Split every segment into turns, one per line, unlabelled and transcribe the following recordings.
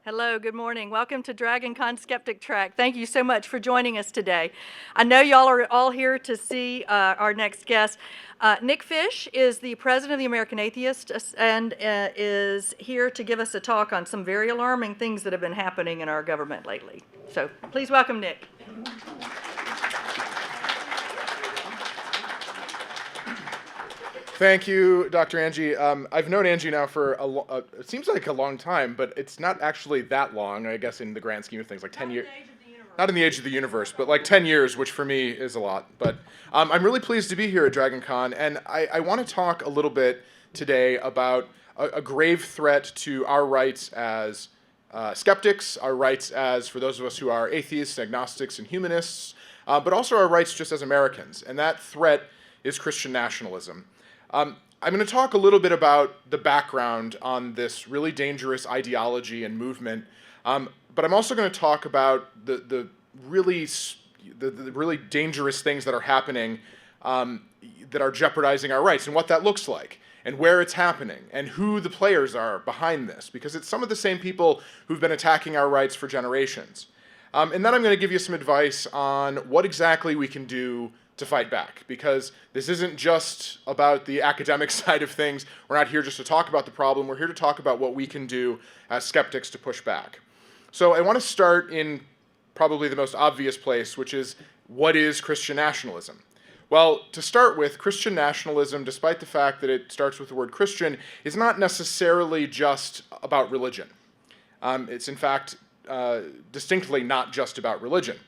Hello, good morning. Welcome to DragonCon Skeptrack. Thank you so much for joining us today. I know y'all are all here to see our next guest. Nick Fish is the president of the American Atheists and is here to give us a talk on some very alarming things that have been happening in our government lately. So please welcome Nick.
Thank you, Dr. Angie. I've known Angie now for it seems like a long time, but it's not actually that long, I guess, in the grand scheme of things, like 10 years. Not in the age of the universe, but like 10 years, which for me is a lot. But I'm really pleased to be here at DragonCon, and I want to talk a little bit today about a grave threat to our rights as skeptics, our rights as, for those of us who are atheists, agnostics, and humanists, but also our rights just as Americans. And that threat is Christian nationalism. I'm going to talk a little bit about the background on this really dangerous ideology and movement, but I'm also going to talk about the really dangerous things that are happening that are jeopardizing our rights and what that looks like and where it's happening and who the players are behind this, because it's some of the same people who've been attacking our rights for generations. And then I'm going to give you some advice on what exactly we can do to fight back, because this isn't just about the academic side of things. We're not here just to talk about the problem. We're here to talk about what we can do as skeptics to push back. So I want to start in probably the most obvious place, which is, what is Christian nationalism? Well, to start with, Christian nationalism, despite the fact that it starts with the word Christian, is not necessarily just about religion. It's in fact distinctly not just about religion.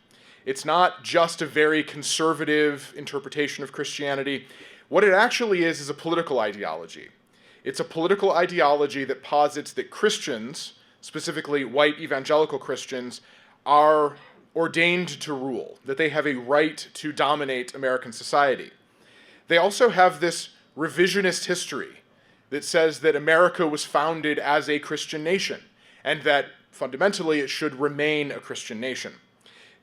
It's not just a very conservative interpretation of Christianity. What it actually is a political ideology. It's a political ideology that posits that Christians, specifically white evangelical Christians, are ordained to rule, that they have a right to dominate American society. They also have this revisionist history that says that America was founded as a Christian nation, and that fundamentally it should remain a Christian nation.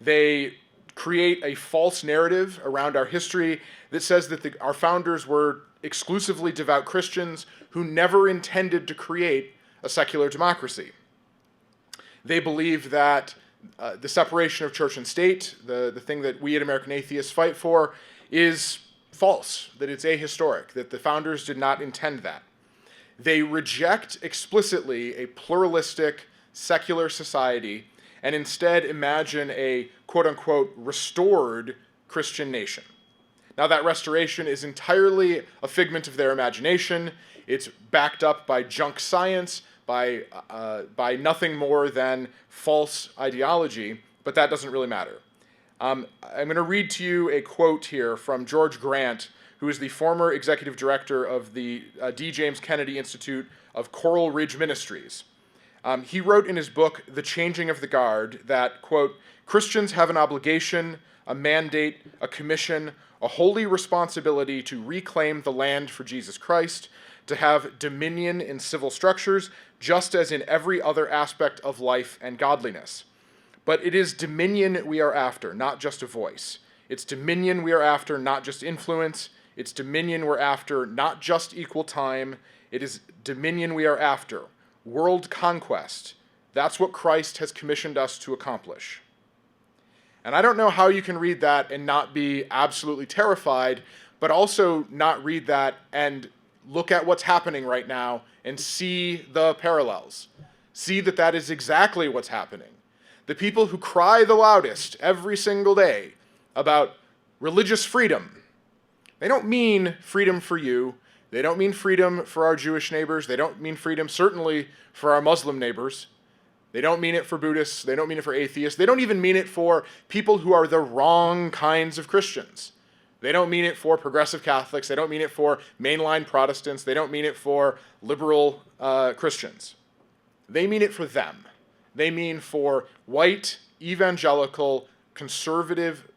They create a false narrative around our history that says that our founders were exclusively devout Christians who never intended to create a secular democracy. They believe that the separation of church and state, the thing that we at American Atheists fight for, is false, that it's ahistoric, that the founders did not intend that. They reject explicitly a pluralistic, secular society and instead imagine a quote-unquote restored Christian nation. Now, that restoration is entirely a figment of their imagination. It's backed up by junk science, by nothing more than false ideology, but that doesn't really matter. I'm going to read to you a quote here from George Grant, who is the former executive director of the D. James Kennedy Institute of Coral Ridge Ministries. He wrote in his book, The Changing of the Guard, that, quote, Christians have an obligation, a mandate, a commission, a holy responsibility to reclaim the land for Jesus Christ, to have dominion in civil structures, just as in every other aspect of life and godliness. But it is dominion we are after, not just a voice. It's dominion we are after, not just influence. It's dominion we're after, not just equal time. It is dominion we are after. World conquest. That's what Christ has commissioned us to accomplish. And I don't know how you can read that and not be absolutely terrified, but also not read that and look at what's happening right now and see the parallels. See that that is exactly what's happening. The people who cry the loudest every single day about religious freedom, they don't mean freedom for you. They don't mean freedom for our Jewish neighbors. They don't mean freedom, certainly, for our Muslim neighbors. They don't mean it for Buddhists. They don't mean it for atheists. They don't even mean it for people who are the wrong kinds of Christians. They don't mean it for progressive Catholics. They don't mean it for mainline Protestants. They don't mean it for liberal Christians. They mean it for them. They mean for white, evangelical, conservative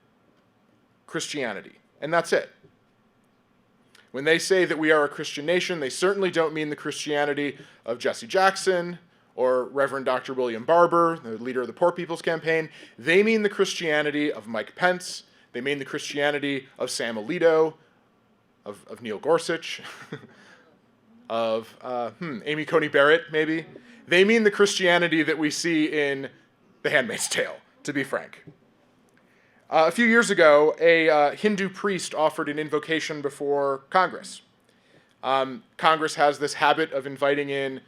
Christianity. And that's it. When they say that we are a Christian nation, they certainly don't mean the Christianity of Jesse Jackson or Reverend Dr. William Barber, the leader of the Poor People's Campaign. They mean the Christianity of Mike Pence. They mean the Christianity of Sam Alito, of Neil Gorsuch, of Amy Coney Barrett, maybe. They mean the Christianity that we see in The Handmaid's Tale, to be frank. A few years ago, a Hindu priest offered an invocation before Congress. Congress has this habit of inviting in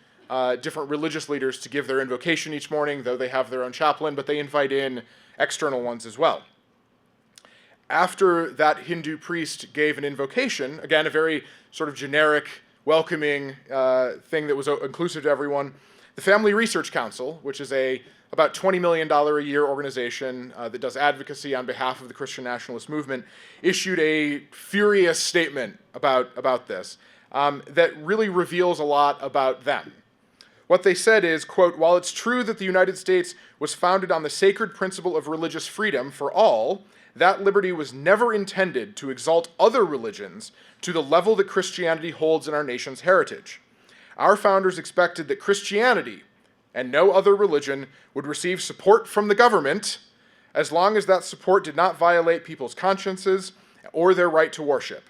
different religious leaders to give their invocation each morning, though they have their own chaplain, but they invite in external ones as well. After that Hindu priest gave an invocation, again, a very sort of generic, welcoming thing that was inclusive to everyone, the Family Research Council, which is about $20 million a year organization that does advocacy on behalf of the Christian nationalist movement, issued a furious statement about this that really reveals a lot about them. What they said is, quote, "While it's true that the United States was founded on the sacred principle of religious freedom for all, that liberty was never intended to exalt other religions to the level that Christianity holds in our nation's heritage. Our founders expected that Christianity and no other religion would receive support from the government as long as that support did not violate people's consciences or their right to worship.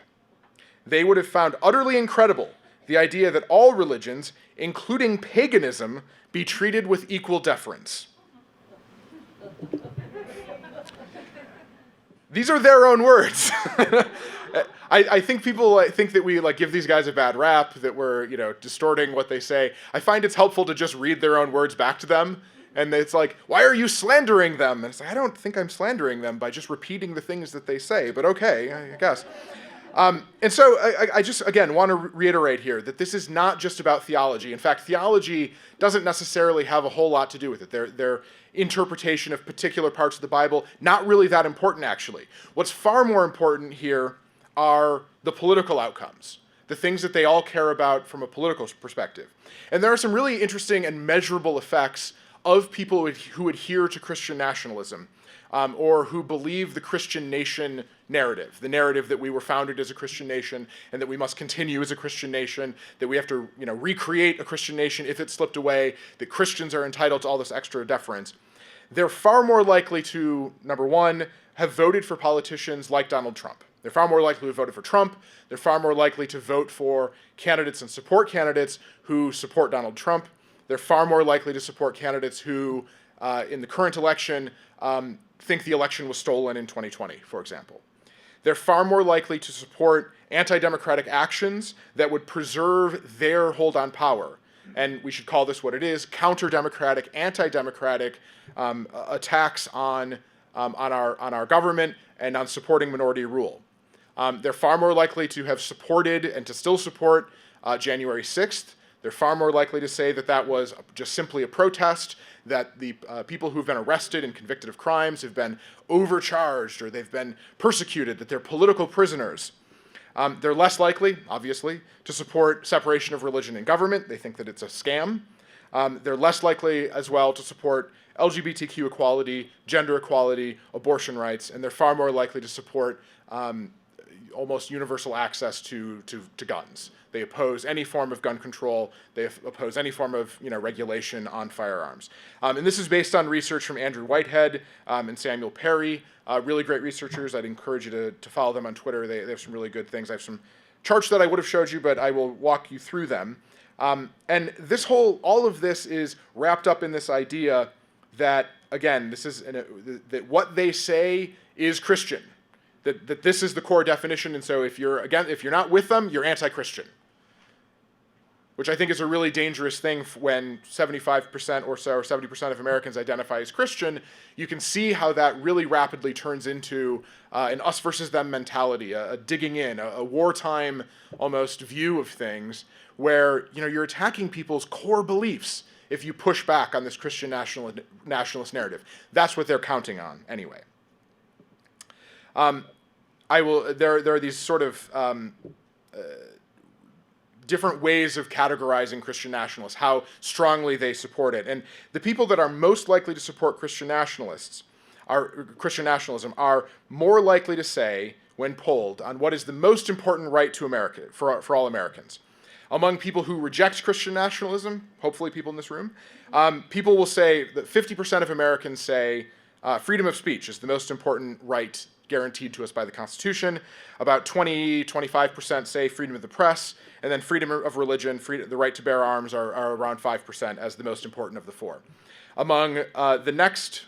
They would have found utterly incredible the idea that all religions, including paganism, be treated with equal deference." These are their own words. I think people think that we give these guys a bad rap, that we're distorting what they say. I find it's helpful to just read their own words back to them, and it's like, why are you slandering them? And it's like, I don't think I'm slandering them by just repeating the things that they say, but okay, I guess. And so I just, again, want to reiterate here that this is not just about theology. In fact, theology doesn't necessarily have a whole lot to do with it. Their interpretation of particular parts of the Bible, not really that important, actually. What's far more important here are the political outcomes, the things that they all care about from a political perspective. And there are some really interesting and measurable effects of people who adhere to Christian nationalism, or who believe the Christian nation narrative, the narrative that we were founded as a Christian nation and that we must continue as a Christian nation, that we have to recreate a Christian nation if it slipped away, that Christians are entitled to all this extra deference. They're far more likely to, number one, have voted for politicians like Donald Trump. They're far more likely to have voted for Trump. They're far more likely to vote for candidates and support candidates who support Donald Trump. They're far more likely to support candidates who, in the current election, think the election was stolen in 2020, for example. They're far more likely to support anti-democratic actions that would preserve their hold on power. And we should call this what it is: counter-democratic, anti-democratic attacks on our government and on supporting minority rule. They're far more likely to have supported and to still support January 6th. They're far more likely to say that that was just simply a protest, that the people who've been arrested and convicted of crimes have been overcharged or they've been persecuted, that they're political prisoners. They're less likely, obviously, to support separation of religion and government. They think that it's a scam. They're less likely as well to support LGBTQ equality, gender equality, abortion rights, and they're far more likely to support almost universal access to guns. They oppose any form of gun control. They oppose any form of regulation on firearms. And this is based on research from Andrew Whitehead and Samuel Perry, really great researchers. I'd encourage you to follow them on Twitter. They have some really good things. I have some charts that I would have showed you, but I will walk you through them. And all of this is wrapped up in this idea that, again, that what they say is Christian. That this is the core definition, and so if you're not with them, you're anti-Christian, which I think is a really dangerous thing when 75% or so, or 70% of Americans identify as Christian. You can see how that really rapidly turns into an us versus them mentality, a digging in, a wartime almost view of things, where you're attacking people's core beliefs if you push back on this Christian nationalist narrative. That's what they're counting on anyway. There are these sort of different ways of categorizing Christian nationalists, how strongly they support it. And the people that are most likely to support Christian nationalism are more likely to say, when polled, on what is the most important right to America for all Americans. Among people who reject Christian nationalism, hopefully people in this room, people will say that 50% of Americans say freedom of speech is the most important right guaranteed to us by the Constitution. About 25% say freedom of the press, and then freedom of religion, the right to bear arms are around 5% as the most important of the four. Among the next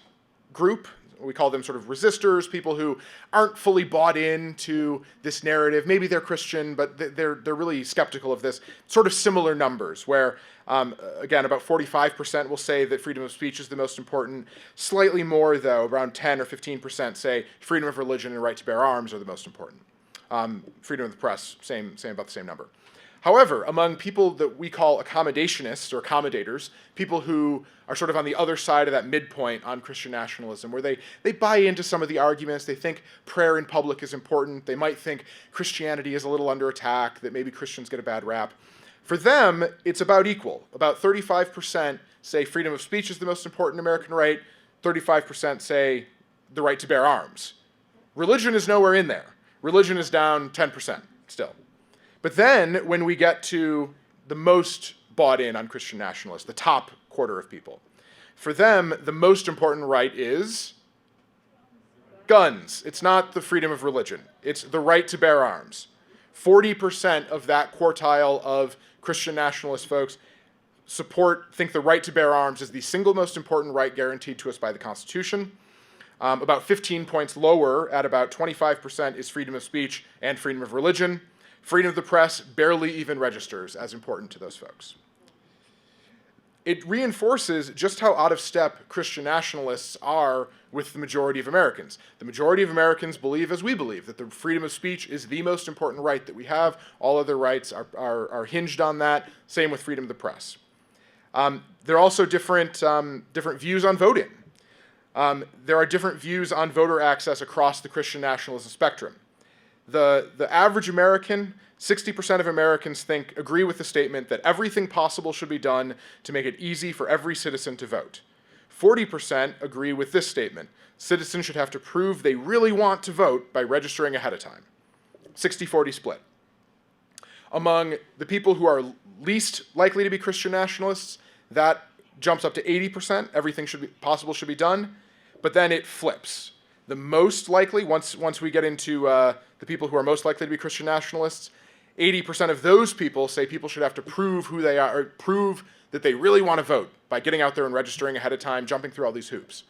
group, we call them sort of resistors, people who aren't fully bought into this narrative. Maybe they're Christian, but they're really skeptical of this. Sort of similar numbers, where, again, about 45% will say that freedom of speech is the most important. Slightly more, though, around 10 or 15% say freedom of religion and right to bear arms are the most important. Freedom of the press, about the same number. However, among people that we call accommodationists or accommodators, people who are sort of on the other side of that midpoint on Christian nationalism, where they buy into some of the arguments, they think prayer in public is important, they might think Christianity is a little under attack, that maybe Christians get a bad rap. For them, it's about equal. About 35% say freedom of speech is the most important American right, 35% say the right to bear arms. Religion is nowhere in there. Religion is down 10% still. But then, when we get to the most bought in on Christian nationalists, the top quarter of people, for them, the most important right is guns. It's not the freedom of religion. It's the right to bear arms. 40% of that quartile of Christian nationalist folks think the right to bear arms is the single most important right guaranteed to us by the Constitution. About 15 points lower, at about 25%, is freedom of speech and freedom of religion. Freedom of the press barely even registers as important to those folks. It reinforces just how out of step Christian nationalists are with the majority of Americans. The majority of Americans believe, as we believe, that the freedom of speech is the most important right that we have. All other rights are hinged on that. Same with freedom of the press. There are also different views on voting. There are different views on voter access across the Christian nationalism spectrum. The average American, 60% of Americans agree with the statement that everything possible should be done to make it easy for every citizen to vote. 40% agree with this statement: citizens should have to prove they really want to vote by registering ahead of time. 60-40 split. Among the people who are least likely to be Christian nationalists, that jumps up to 80%. Everything possible should be done. But then it flips. The most likely, once we get into the people who are most likely to be Christian nationalists, 80% of those people say people should have to prove who they are, or prove that they really want to vote by getting out there and registering ahead of time, jumping through all these hoops.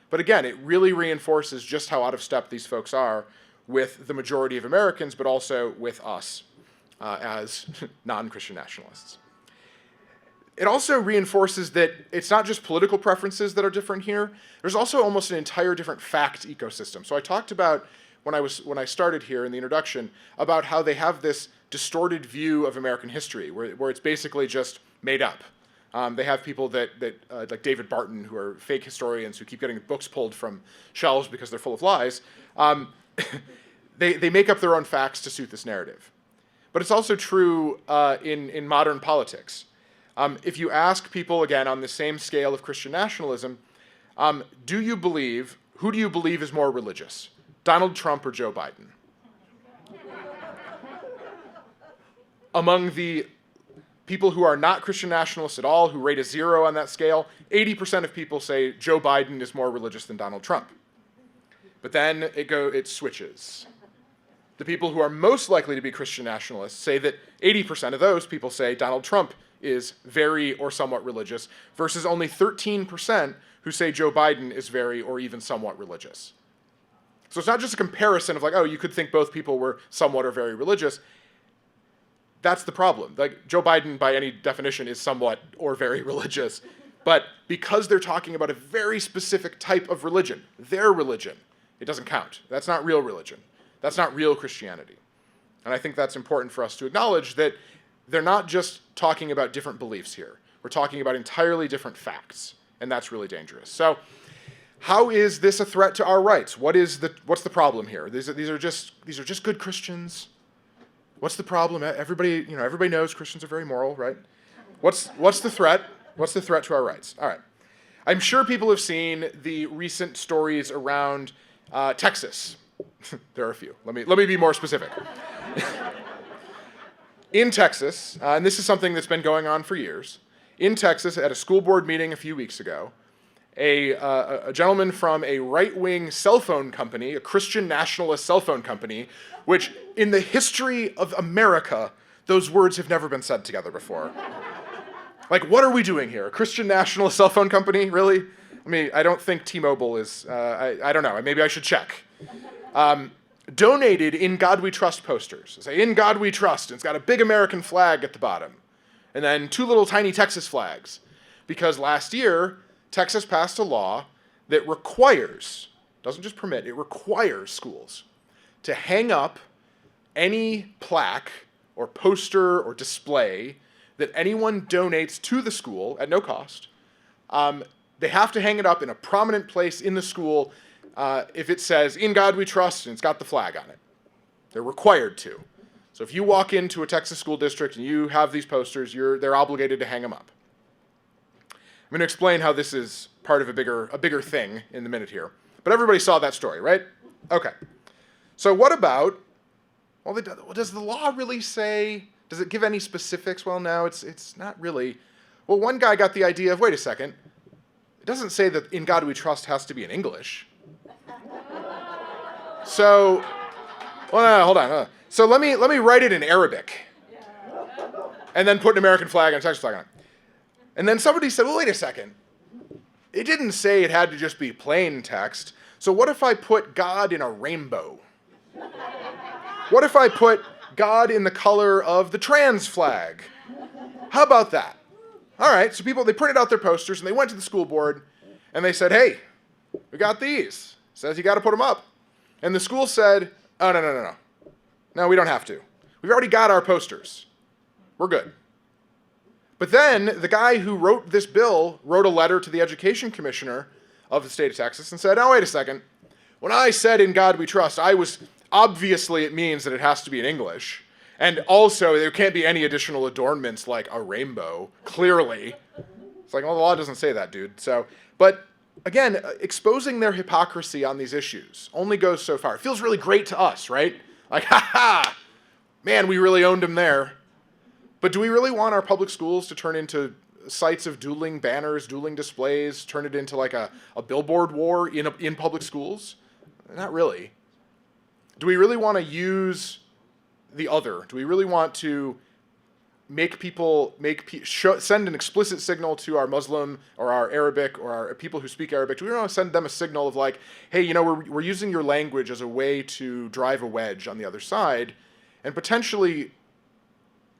But again, it really reinforces just how out of step these folks are with the majority of Americans, but also with us as non-Christian nationalists. It also reinforces that it's not just political preferences that are different here. There's also almost an entire different fact ecosystem. So I talked about, when I started here in the introduction, about how they have this distorted view of American history, where it's basically just made up. They have people that like David Barton, who are fake historians who keep getting books pulled from shelves because they're full of lies. They make up their own facts to suit this narrative. But it's also true in modern politics. If you ask people, again, on the same scale of Christian nationalism, who do you believe is more religious, Donald Trump or Joe Biden? Among the people who are not Christian nationalists at all, who rate a 0 on that scale, 80% of people say Joe Biden is more religious than Donald Trump. But then it switches. The people who are most likely to be Christian nationalists say that 80% of those people say Donald Trump is very or somewhat religious, versus only 13% who say Joe Biden is very or even somewhat religious. So it's not just a comparison of like, oh, you could think both people were somewhat or very religious. That's the problem. Like, Joe Biden, by any definition, is somewhat or very religious. But because they're talking about a very specific type of religion, their religion, it doesn't count. That's not real religion. That's not real Christianity. And I think that's important for us to acknowledge, that they're not just talking about different beliefs here. We're talking about entirely different facts, and that's really dangerous. So how is this a threat to our rights? What's the problem here? These are just good Christians. What's the problem? Everybody knows Christians are very moral, right? What's the threat? What's the threat to our rights? All right. I'm sure people have seen the recent stories around Texas. There are a few. Let me be more specific. In Texas, and this is something that's been going on for years, in Texas, at a school board meeting a few weeks ago, a gentleman from a right-wing cell phone company, a Christian nationalist cell phone company, which in the history of America, those words have never been said together before. Like, what are we doing here? A Christian nationalist cell phone company? Really? I mean, I don't think T-Mobile is, I don't know, maybe I should check. Donated In God We Trust posters. They say, In God We Trust, and it's got a big American flag at the bottom. And then 2 little tiny Texas flags. Because last year, Texas passed a law that requires, doesn't just permit, it requires schools to hang up any plaque or poster or display that anyone donates to the school at no cost. They have to hang it up in a prominent place in the school if it says, In God We Trust, and it's got the flag on it. They're required to. So if you walk into a Texas school district and you have these posters, they're obligated to hang them up. I'm going to explain how this is part of a bigger thing in a minute here. But everybody saw that story, right? Okay. So what about, well, does the law really say, does it give any specifics? Well, no, it's not really. Well, one guy got the idea of, wait a second, it doesn't say that In God We Trust has to be in English. So, well, no, hold on. So let me write it in Arabic, and then put an American flag and a Texas flag on it. And then somebody said, well, wait a second. It didn't say it had to just be plain text. So what if I put God in a rainbow? What if I put God in the color of the trans flag? How about that? All right, so they printed out their posters, and they went to the school board, and they said, hey, we got these. Says you got to put them up. And the school said, oh, no. No, we don't have to. We've already got our posters. We're good. But then the guy who wrote this bill wrote a letter to the education commissioner of the state of Texas and said, oh, wait a second. When I said In God We Trust, obviously it means that it has to be in English. And also there can't be any additional adornments like a rainbow, clearly. It's like, well, the law doesn't say that, dude. So, but again, exposing their hypocrisy on these issues only goes so far. It feels really great to us, right? Like, man, we really owned them there. But do we really want our public schools to turn into sites of dueling banners, dueling displays, turn it into like a billboard war in public schools? Not really. Do we really want to use the other? Do we really want to send an explicit signal to our Muslim or our Arabic or our people who speak Arabic? Do we want to send them a signal of like, hey, we're using your language as a way to drive a wedge on the other side and potentially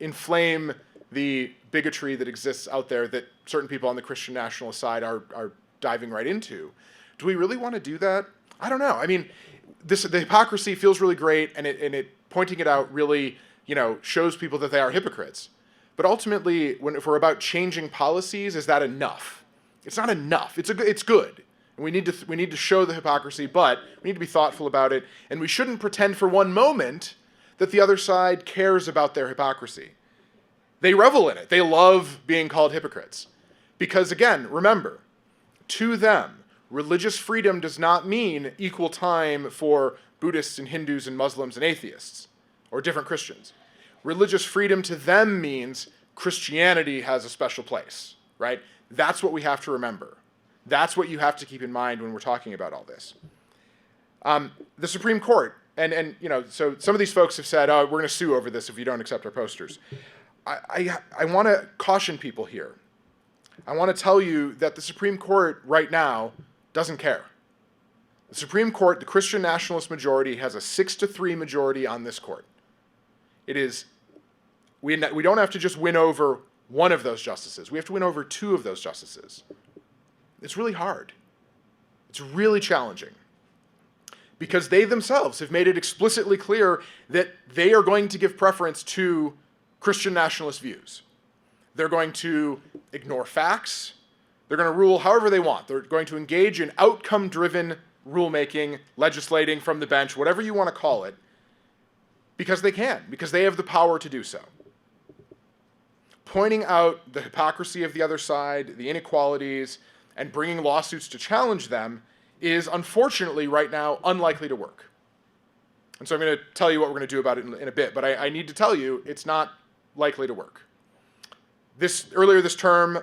inflame the bigotry that exists out there that certain people on the Christian nationalist side are diving right into? Do we really want to do that? I don't know. I mean, the hypocrisy feels really great, and it pointing it out really, shows people that they are hypocrites. But ultimately, if we're about changing policies, is that enough? It's not enough. It's good. And we need to show the hypocrisy, but we need to be thoughtful about it, and we shouldn't pretend for one moment that the other side cares about their hypocrisy. They revel in it. They love being called hypocrites. Because again, remember, to them, religious freedom does not mean equal time for Buddhists and Hindus and Muslims and atheists, or different Christians. Religious freedom to them means Christianity has a special place, right? That's what we have to remember. That's what you have to keep in mind when we're talking about all this. The Supreme Court, and so some of these folks have said, oh, we're going to sue over this if you don't accept our posters. I want to caution people here. I want to tell you that the Supreme Court right now doesn't care. The Supreme Court, the Christian nationalist majority, has a 6-3 majority on this court. It is, we don't have to just win over one of those justices. We have to win over 2 of those justices. It's really hard. It's really challenging. Because they themselves have made it explicitly clear that they are going to give preference to Christian nationalist views. They're going to ignore facts. They're going to rule however they want. They're going to engage in outcome-driven rulemaking, legislating from the bench, whatever you want to call it, because they can, because they have the power to do so. Pointing out the hypocrisy of the other side, the inequalities, and bringing lawsuits to challenge them is unfortunately right now unlikely to work. And so I'm going to tell you what we're going to do about it in a bit, but I need to tell you it's not likely to work. Earlier this term,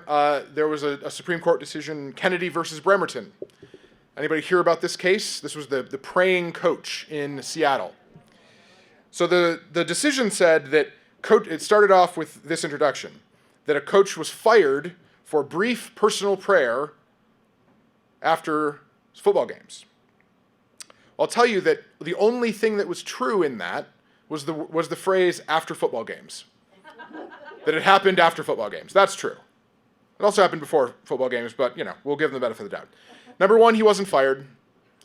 there was a Supreme Court decision, Kennedy versus Bremerton. Anybody hear about this case? This was the praying coach in Seattle. So the decision said that it started off with this introduction, that a coach was fired for brief personal prayer after football games. I'll tell you that the only thing that was true in that was the phrase after football games. That it happened after football games. That's true. It also happened before football games, but we'll give them the benefit of the doubt. Number one, he wasn't fired.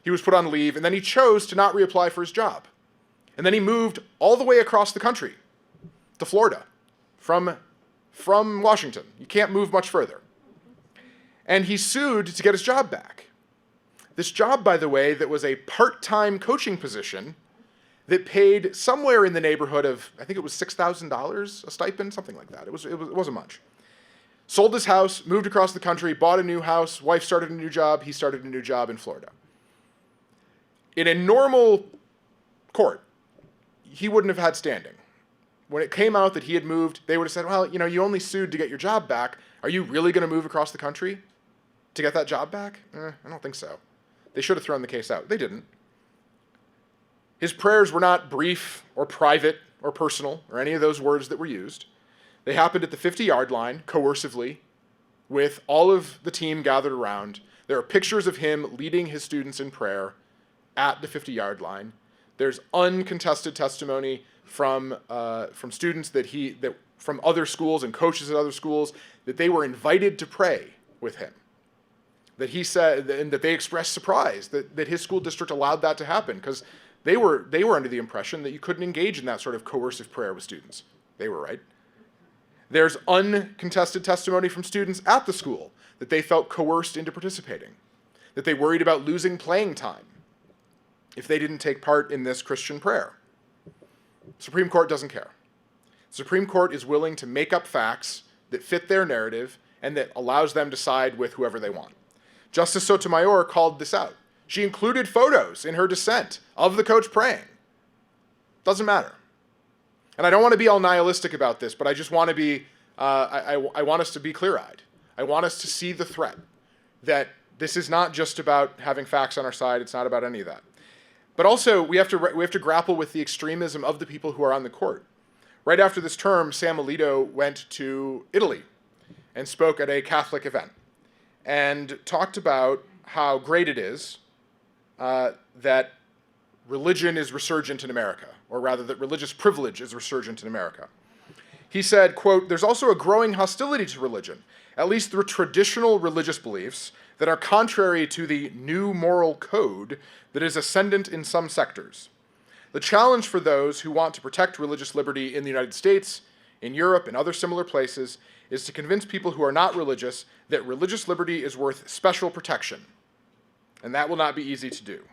He was put on leave, and then he chose to not reapply for his job. And then he moved all the way across the country to Florida from Washington. You can't move much further. And he sued to get his job back. This job, by the way, that was a part-time coaching position that paid somewhere in the neighborhood of, I think it was $6,000 a stipend, something like that. It wasn't much. Sold his house, moved across the country, bought a new house, wife started a new job, he started a new job in Florida. In a normal court, he wouldn't have had standing. When it came out that he had moved, they would have said, well, you only sued to get your job back. Are you really going to move across the country to get that job back? I don't think so. They should have thrown the case out. They didn't. His prayers were not brief or private or personal or any of those words that were used. They happened at the 50-yard line, coercively, with all of the team gathered around. There are pictures of him leading his students in prayer at the 50-yard line. There's uncontested testimony from students from other schools and coaches at other schools that they were invited to pray with him. That he said, and that they expressed surprise that his school district allowed that to happen, because they were under the impression that you couldn't engage in that sort of coercive prayer with students. They were right. There's uncontested testimony from students at the school that they felt coerced into participating, that they worried about losing playing time if they didn't take part in this Christian prayer. Supreme Court doesn't care. Supreme Court is willing to make up facts that fit their narrative and that allows them to side with whoever they want. Justice Sotomayor called this out. She included photos in her dissent of the coach praying. Doesn't matter. And I don't want to be all nihilistic about this, but I just want to be, I want us to be clear-eyed. I want us to see the threat that this is not just about having facts on our side. It's not about any of that. But also, we have to grapple with the extremism of the people who are on the court. Right after this term, Sam Alito went to Italy and spoke at a Catholic event and talked about how great it is that religion is resurgent in America, or rather that religious privilege is resurgent in America. He said, quote, "There's also a growing hostility to religion, at least through traditional religious beliefs that are contrary to the new moral code that is ascendant in some sectors. The challenge for those who want to protect religious liberty in the United States, in Europe, and other similar places is to convince people who are not religious that religious liberty is worth special protection. And that will not be easy to do."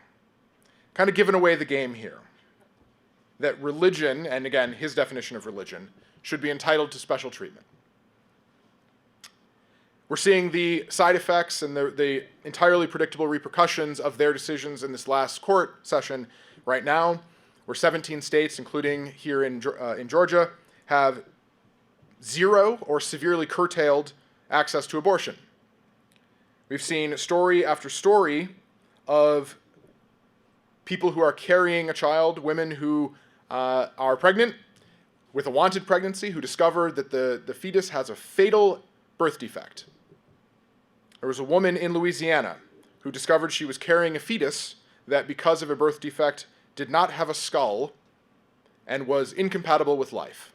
Kind of giving away the game here. That religion, and again, his definition of religion, should be entitled to special treatment. We're seeing the side effects and the entirely predictable repercussions of their decisions in this last court session right now, where 17 states, including here in Georgia, have zero or severely curtailed access to abortion. We've seen story after story of people who are carrying a child, women who are pregnant with a wanted pregnancy, who discovered that the fetus has a fatal birth defect. There was a woman in Louisiana who discovered she was carrying a fetus that, because of a birth defect, did not have a skull and was incompatible with life.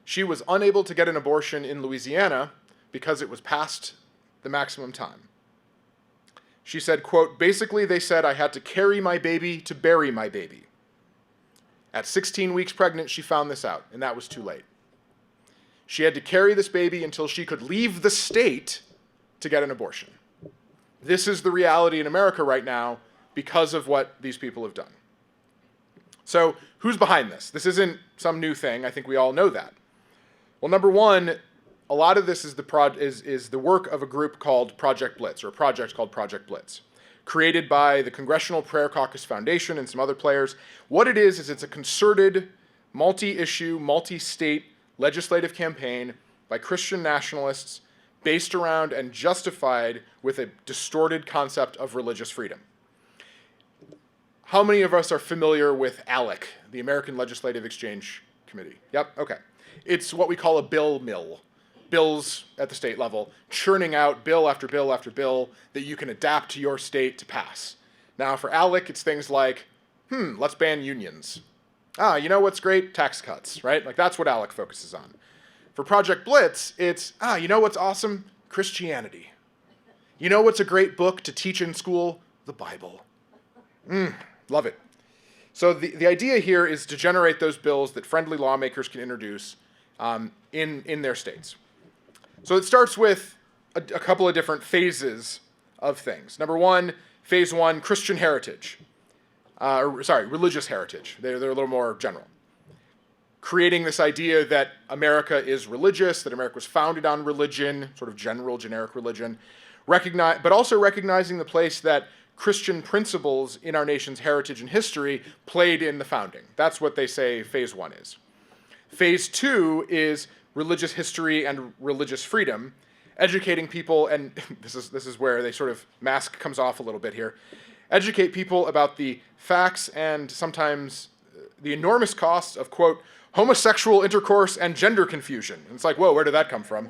She was unable to get an abortion in Louisiana because it was past the maximum time. She said, quote, "Basically they said I had to carry my baby to bury my baby." At 16 weeks pregnant, she found this out, and that was too late. She had to carry this baby until she could leave the state to get an abortion. This is the reality in America right now because of what these people have done. So who's behind this? This isn't some new thing. I think we all know that. Well, number one, a lot of this is the work of a group called Project Blitz, or a project called Project Blitz, created by the Congressional Prayer Caucus Foundation and some other players. What it is it's a concerted, multi-issue, multi-state legislative campaign by Christian nationalists based around and justified with a distorted concept of religious freedom. How many of us are familiar with ALEC, the American Legislative Exchange Committee? Yep, okay. It's what we call a bill mill. Bills at the state level, churning out bill after bill after bill that you can adapt to your state to pass. Now for ALEC, it's things like, let's ban unions. You know what's great? Tax cuts, right? Like that's what ALEC focuses on. For Project Blitz, it's, you know what's awesome? Christianity. You know what's a great book to teach in school? The Bible. Love it. So the idea here is to generate those bills that friendly lawmakers can introduce in their states. So it starts with a couple of different phases of things. Number one, phase one, Christian heritage. Religious heritage. They're a little more general. Creating this idea that America is religious, that America was founded on religion, sort of general, generic religion, but also recognizing the place that Christian principles in our nation's heritage and history played in the founding. That's what they say phase one is. Phase two is religious history and religious freedom, educating people, and this is where they sort of mask comes off a little bit here, educate people about the facts and sometimes the enormous costs of, quote, homosexual intercourse and gender confusion. And it's like, whoa, where did that come from?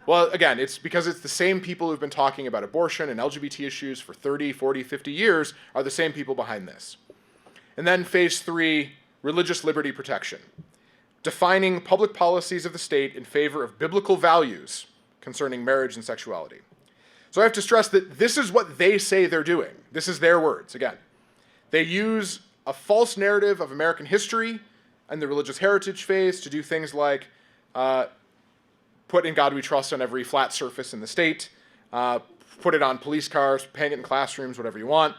Well, again, it's because it's the same people who've been talking about abortion and LGBT issues for 30, 40, 50 years are the same people behind this. And then phase three, religious liberty protection. Defining public policies of the state in favor of biblical values concerning marriage and sexuality. So I have to stress that this is what they say they're doing. This is their words, again. They use a false narrative of American history and the religious heritage phase to do things like put In God We Trust on every flat surface in the state, put it on police cars, hang it in classrooms, whatever you want,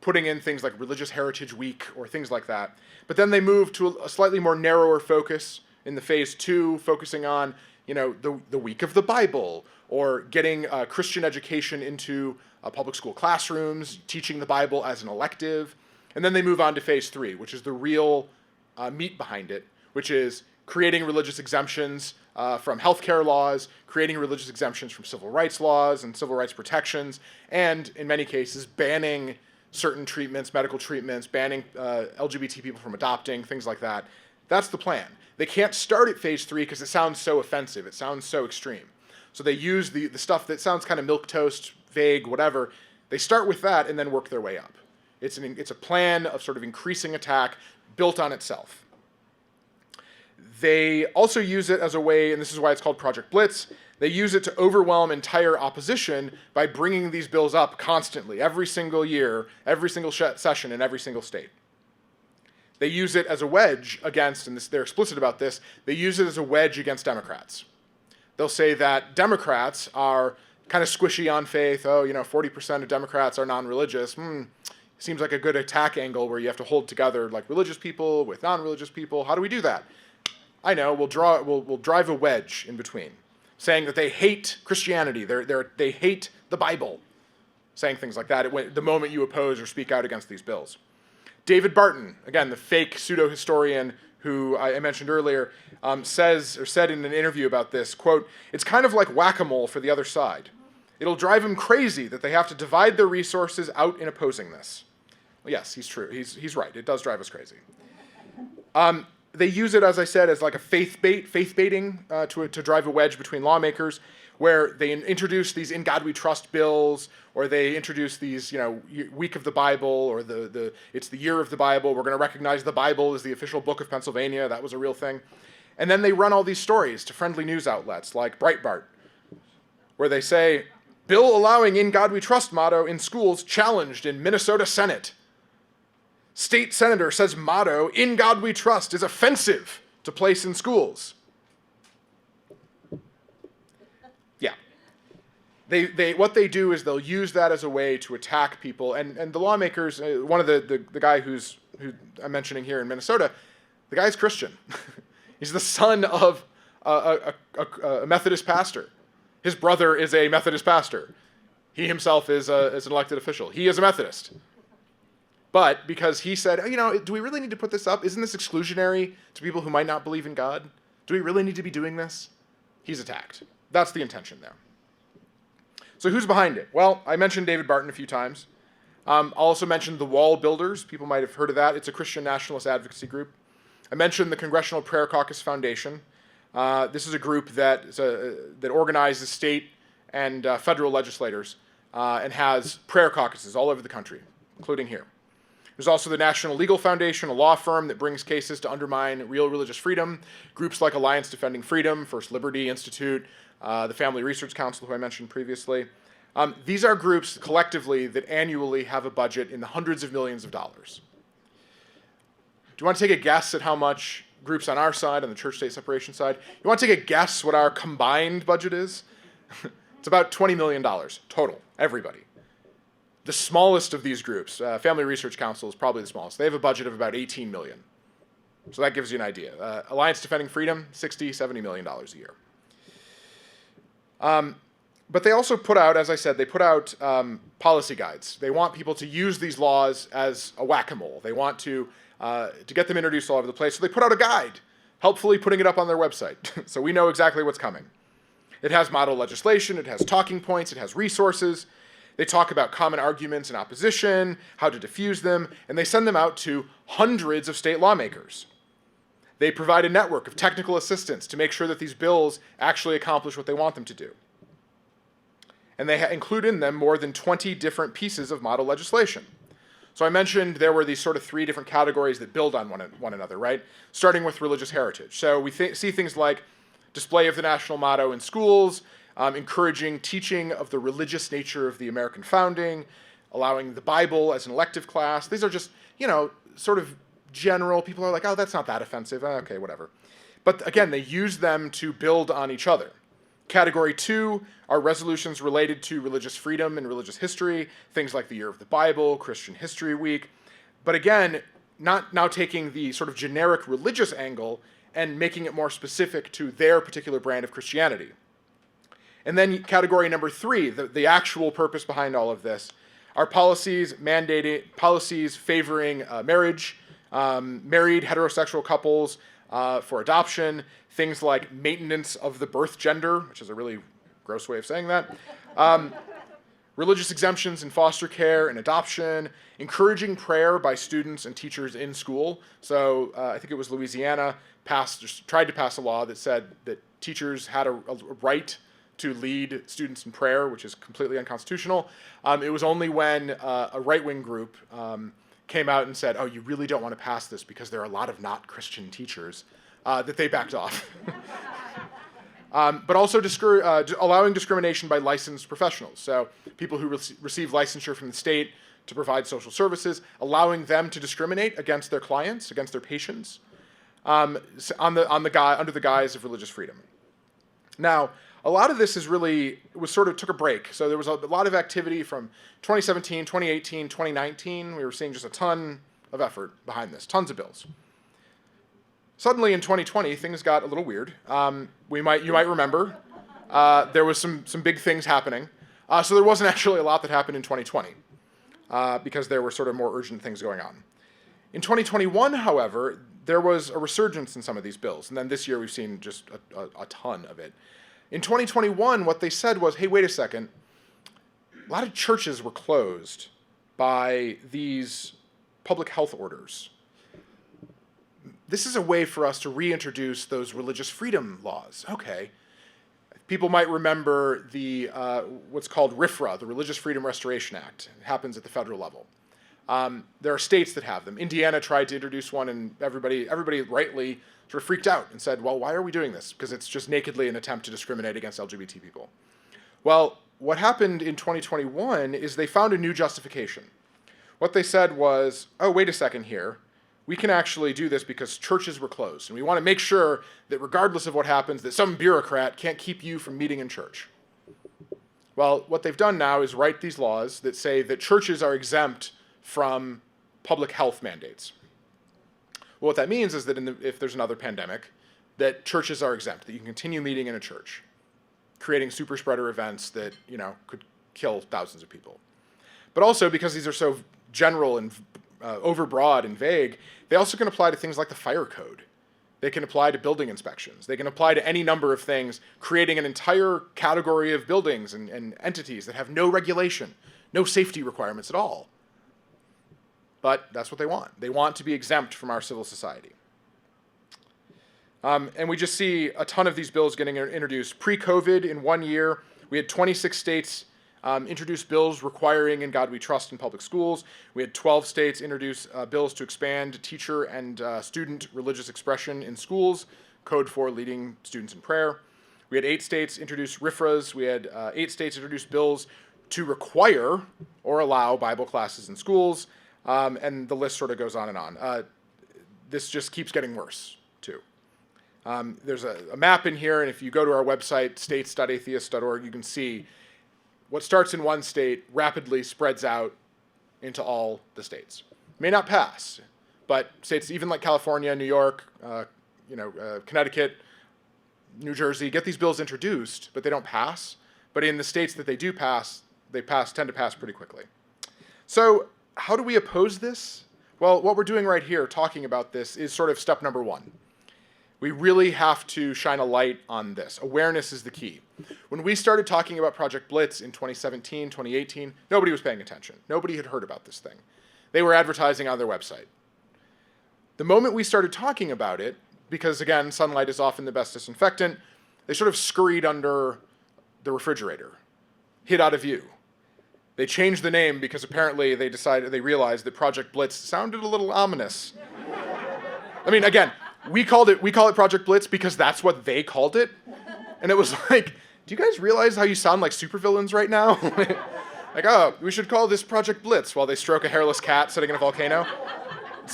putting in things like Religious Heritage Week or things like that. But then they move to a slightly more narrower focus in the phase two, focusing on, the week of the Bible, or getting Christian education into public school classrooms, teaching the Bible as an elective. And then they move on to phase three, which is the real meat behind it, which is creating religious exemptions from healthcare laws, creating religious exemptions from civil rights laws and civil rights protections, and in many cases banning certain treatments, medical treatments, banning LGBT people from adopting, things like that. That's the plan. They can't start at phase three because it sounds so offensive. It sounds so extreme. So they use the stuff that sounds kind of milquetoast, vague, whatever. They start with that and then work their way up. It's a plan of sort of increasing attack built on itself. They also use it as a way, and this is why it's called Project Blitz, they use it to overwhelm entire opposition by bringing these bills up constantly, every single year, every single session in every single state. They use it as a wedge against, and they're explicit about this, they use it as a wedge against Democrats. They'll say that Democrats are kind of squishy on faith. 40% of Democrats are non-religious. Seems like a good attack angle where you have to hold together like religious people with non-religious people. How do we do that? I know, we'll drive a wedge in between, saying that they hate Christianity, they hate the Bible, saying things like that the moment you oppose or speak out against these bills. David Barton, again, the fake pseudo-historian who I mentioned earlier, said in an interview about this, quote, "It's kind of like whack-a-mole for the other side. It'll drive him crazy that they have to divide their resources out in opposing this." Well, yes, he's true. He's right. It does drive us crazy. They use it, as I said, as like a faith baiting to drive a wedge between lawmakers, where they introduce these In God We Trust bills, or they introduce these, Week of the Bible, or it's the Year of the Bible. We're going to recognize the Bible as the official book of Pennsylvania. That was a real thing. And then they run all these stories to friendly news outlets like Breitbart, where they say, "Bill allowing In God We Trust motto in schools challenged in Minnesota Senate. State senator says motto, In God We Trust, is offensive to place in schools." Yeah. What they do is they'll use that as a way to attack people. And the lawmakers, one of the guy who I'm mentioning here in Minnesota, the guy's Christian. He's the son of a Methodist pastor. His brother is a Methodist pastor. He himself is an elected official. He is a Methodist. But because he said, do we really need to put this up? Isn't this exclusionary to people who might not believe in God? Do we really need to be doing this? He's attacked. That's the intention there. So who's behind it? Well, I mentioned David Barton a few times. I'll also mention the Wall Builders. People might have heard of that. It's a Christian nationalist advocacy group. I mentioned the Congressional Prayer Caucus Foundation. This is a group that organizes state and federal legislators and has prayer caucuses all over the country, including here. There's also the National Legal Foundation, a law firm that brings cases to undermine real religious freedom. Groups like Alliance Defending Freedom, First Liberty Institute, the Family Research Council, who I mentioned previously. These are groups collectively that annually have a budget in the hundreds of millions of dollars. Do you want to take a guess at how much groups on our side, on the church-state separation side, you want to take a guess what our combined budget is? It's about $20 million total, everybody. The smallest of these groups, Family Research Council, is probably the smallest. They have a budget of about $18 million. So that gives you an idea. Alliance Defending Freedom, $60, $70 million a year. But they also put out, as I said, they put out policy guides. They want people to use these laws as a whack-a-mole. They want to get them introduced all over the place. So they put out a guide, helpfully putting it up on their website. So we know exactly what's coming. It has model legislation, it has talking points, it has resources. They talk about common arguments in opposition, how to diffuse them, and they send them out to hundreds of state lawmakers. They provide a network of technical assistance to make sure that these bills actually accomplish what they want them to do. And they include in them more than 20 different pieces of model legislation. So I mentioned there were these sort of three different categories that build on one another, right? Starting with religious heritage. So we see things like display of the national motto in schools, encouraging teaching of the religious nature of the American founding, allowing the Bible as an elective class. These are just, sort of general. People are like, oh, that's not that offensive. Okay, whatever. But again, they use them to build on each other. Category 2 are resolutions related to religious freedom and religious history, things like the Year of the Bible, Christian History Week. But again, not now taking the sort of generic religious angle and making it more specific to their particular brand of Christianity. And then category number 3, the actual purpose behind all of this, are policies favoring marriage, married heterosexual couples for adoption, things like maintenance of the birth gender, which is a really gross way of saying that, religious exemptions in foster care and adoption, encouraging prayer by students and teachers in school. So I think it was Louisiana tried to pass a law that said that teachers had a right to lead students in prayer, which is completely unconstitutional. It was only when a right-wing group came out and said, oh, you really don't want to pass this because there are a lot of not Christian teachers, that they backed off. But also allowing discrimination by licensed professionals. So people who receive licensure from the state to provide social services, allowing them to discriminate against their clients, against their patients, under the guise of religious freedom. Now, a lot of this took a break. So there was a lot of activity from 2017, 2018, 2019. We were seeing just a ton of effort behind this, tons of bills. Suddenly in 2020, things got a little weird. You might remember there was some big things happening. So there wasn't actually a lot that happened in 2020 because there were sort of more urgent things going on. In 2021, however, there was a resurgence in some of these bills. And then this year we've seen just a ton of it. In 2021, what they said was, hey, wait a second. A lot of churches were closed by these public health orders. This is a way for us to reintroduce those religious freedom laws. Okay. People might remember the what's called RFRA, the Religious Freedom Restoration Act. It happens at the federal level. There are states that have them. Indiana tried to introduce one, and everybody rightly sort of freaked out and said, well, why are we doing this? Because it's just nakedly an attempt to discriminate against LGBT people. Well, what happened in 2021 is they found a new justification. What they said was, oh, wait a second here. We can actually do this because churches were closed. And we want to make sure that regardless of what happens, that some bureaucrat can't keep you from meeting in church. Well, what they've done now is write these laws that say that churches are exempt from public health mandates. Well, what that means is that if there's another pandemic, that churches are exempt, that you can continue meeting in a church, creating super spreader events that, could kill thousands of people. But also, because these are so general and overbroad and vague, they also can apply to things like the fire code. They can apply to building inspections. They can apply to any number of things, creating an entire category of buildings and entities that have no regulation, no safety requirements at all. But that's what they want. They want to be exempt from our civil society. And we just see a ton of these bills getting introduced. Pre-COVID, in 1 year, we had 26 states introduce bills requiring "In God We Trust" in public schools. We had 12 states introduce bills to expand teacher and student religious expression in schools, Code for Leading Students in Prayer. We had 8 states introduce RFRAs. We had 8 states introduce bills to require or allow Bible classes in schools. And the list sort of goes on and on. This just keeps getting worse, too. There's a map in here, and if you go to our website, states.atheist.org, you can see what starts in one state rapidly spreads out into all the states. May not pass, but states even like California, New York, Connecticut, New Jersey get these bills introduced, but they don't pass. But in the states that they do pass, tend to pass pretty quickly. So how do we oppose this? Well, what we're doing right here, talking about this, is sort of step number 1. We really have to shine a light on this. Awareness is the key. When we started talking about Project Blitz in 2017, 2018, nobody was paying attention. Nobody had heard about this thing. They were advertising on their website. The moment we started talking about it, because again, sunlight is often the best disinfectant, they sort of scurried under the refrigerator, hid out of view. They changed the name because apparently they realized that Project Blitz sounded a little ominous. I mean, again, we call it Project Blitz because that's what they called it. And it was like, do you guys realize how you sound like supervillains right now? Like, oh, we should call this Project Blitz while they stroke a hairless cat sitting in a volcano.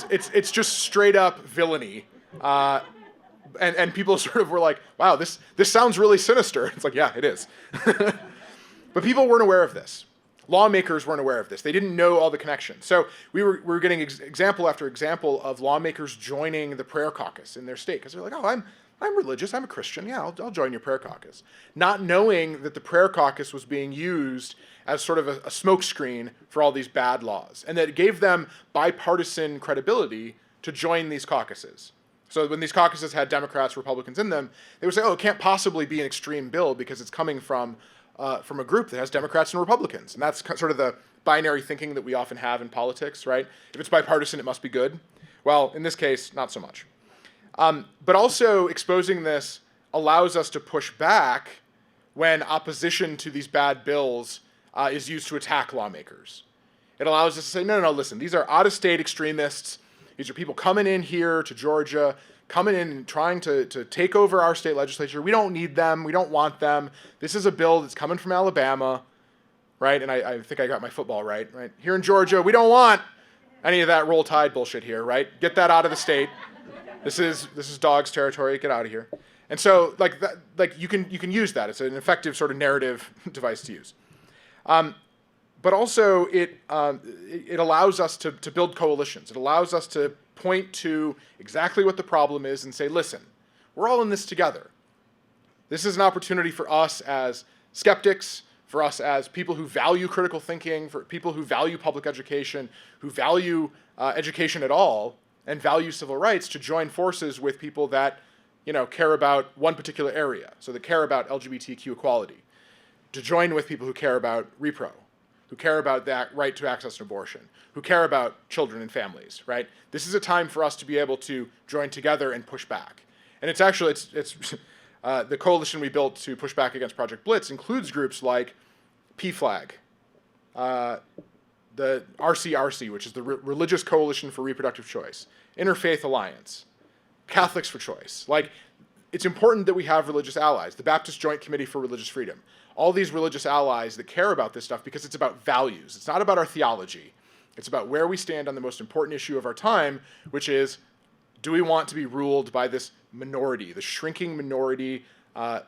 It's just straight up villainy. And people sort of were like, wow, this sounds really sinister. It's like, yeah, it is. But people weren't aware of this. Lawmakers weren't aware of this. They didn't know all the connections. So we were getting example after example of lawmakers joining the prayer caucus in their state because they're like, oh, I'm religious, I'm a Christian, yeah, I'll join your prayer caucus. Not knowing that the prayer caucus was being used as sort of a smokescreen for all these bad laws, and that it gave them bipartisan credibility to join these caucuses. So when these caucuses had Democrats, Republicans in them, they would say, oh, it can't possibly be an extreme bill because it's coming from a group that has Democrats and Republicans. And that's sort of the binary thinking that we often have in politics, right? If it's bipartisan, it must be good. Well, in this case, not so much. But also exposing this allows us to push back when opposition to these bad bills is used to attack lawmakers. It allows us to say, no, listen, these are out-of-state extremists. These are people coming in here to Georgia, coming in and trying to take over our state legislature. We don't need them. We don't want them. This is a bill that's coming from Alabama, right? And I think I got my football right? Here in Georgia, we don't want any of that Roll Tide bullshit here, right? Get that out of the state. This is dogs territory. Get out of here. And so, you can use that. It's an effective sort of narrative device to use. But also, it allows us to build coalitions. It allows us to point to exactly what the problem is and say, listen, we're all in this together. This is an opportunity for us as skeptics, for us as people who value critical thinking, for people who value public education, who value education at all, and value civil rights, to join forces with people that care about one particular area, so that care about LGBTQ equality, to join with people who care about repro, who care about that right to access to abortion, who care about children and families, right? This is a time for us to be able to join together and push back. And it's actually, the coalition we built to push back against Project Blitz includes groups like PFLAG, the RCRC, which is the Religious Coalition for Reproductive Choice, Interfaith Alliance, Catholics for Choice. It's important that we have religious allies, the Baptist Joint Committee for Religious Freedom, all these religious allies that care about this stuff because it's about values. It's not about our theology. It's about where we stand on the most important issue of our time, which is, do we want to be ruled by this minority, the shrinking minority,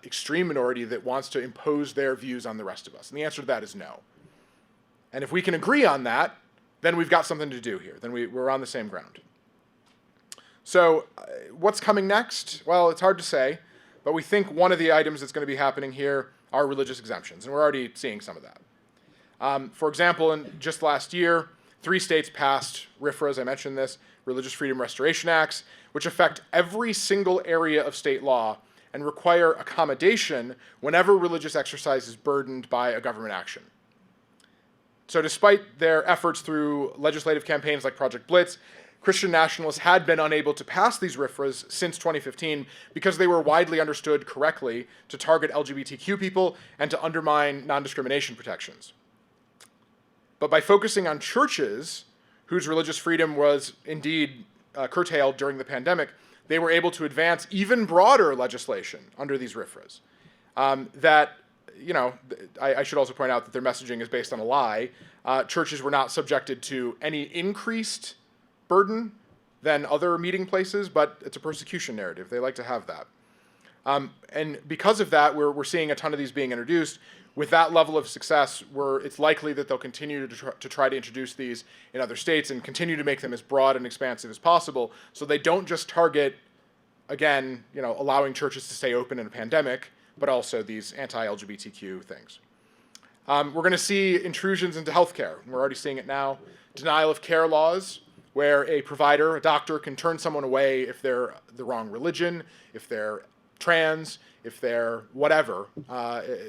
extreme minority that wants to impose their views on the rest of us? And the answer to that is no. And if we can agree on that, then we've got something to do here. Then we're on the same ground. So what's coming next? Well, it's hard to say, but we think one of the items that's going to be happening here are religious exemptions, and we're already seeing some of that. For example, just last year, 3 states passed RFRA, as I mentioned this, Religious Freedom Restoration Acts, which affect every single area of state law and require accommodation whenever religious exercise is burdened by a government action. So despite their efforts through legislative campaigns like Project Blitz, Christian nationalists had been unable to pass these RFRAs since 2015 because they were widely understood correctly to target LGBTQ people and to undermine non-discrimination protections. But by focusing on churches whose religious freedom was indeed curtailed during the pandemic, they were able to advance even broader legislation under these RFRAs. I should also point out that their messaging is based on a lie. Churches were not subjected to any increased burden than other meeting places, but it's a persecution narrative. They like to have that. And because of that, we're seeing a ton of these being introduced. With that level of success, it's likely that they'll continue to try to introduce these in other states and continue to make them as broad and expansive as possible, so they don't just target, again, allowing churches to stay open in a pandemic, but also these anti-LGBTQ things. We're going to see intrusions into healthcare. We're already seeing it now. Denial of care laws, where a provider, a doctor, can turn someone away if they're the wrong religion, if they're trans, if they're whatever,